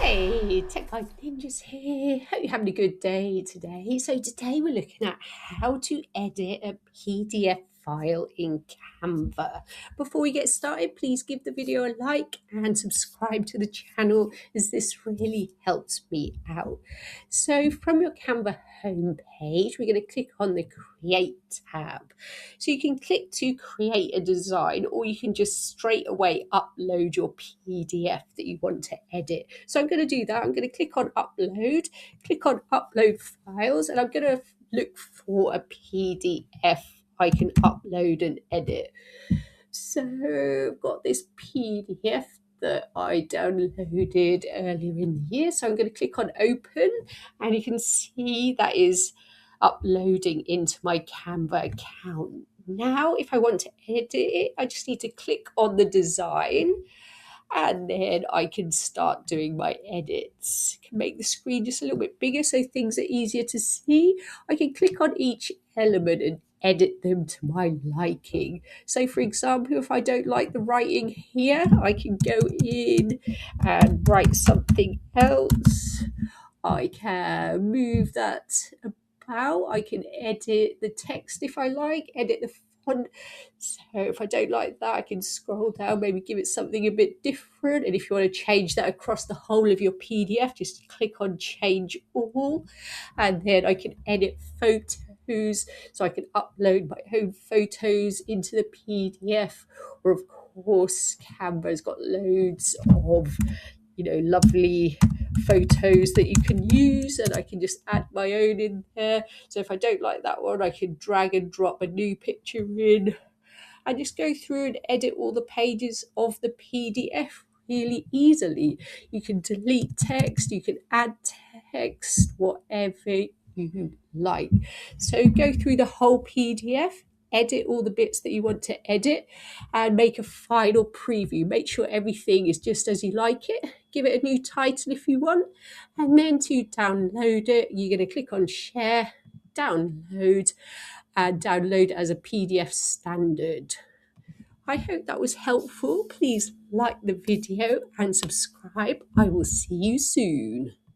Hey, Tech Life Ninjas here. Hope you're having a good day today. So today we're looking at how to edit a PDF file in Canva. Before we get started, please give the video a like and subscribe to the channel as this really helps me out. So from your Canva homepage, we're going to click on the Create tab. So you can click to create a design, or you can just straight away upload your PDF that you want to edit. So I'm going to do that. I'm going to click on upload, click on upload files, and I'm going to look for a PDF I can upload and edit. So I've got this PDF that I downloaded earlier in the year. So I'm going to click on open, and you can see that is uploading into my Canva account. Now, if I want to edit it, I just need to click on the design, and then I can start doing my edits. I can make the screen just a little bit bigger so things are easier to see. I can click on each element and edit them to my liking. So for example, if I don't like the writing here, I can go in and write something else. I can move that about. I can edit the text if I like, edit the font. So if I don't like that, I can scroll down, maybe give it something a bit different. And if you want to change that across the whole of your PDF, just click on change all. And then I can edit photos. So I can upload my own photos into the PDF. Or of course, Canva's got loads of lovely photos that you can use, and I can just add my own in there. So if I don't like that one, I can drag and drop a new picture in and just go through and edit all the pages of the PDF really easily. You can delete text, you can add text, whatever you like. So go through the whole PDF, edit all the bits that you want to edit, and make a final preview. Make sure everything is just as you like it. Give it a new title if you want. And then to download it, you're going to click on share, download, and download as a PDF standard. I hope that was helpful. Please like the video and subscribe. I will see you soon.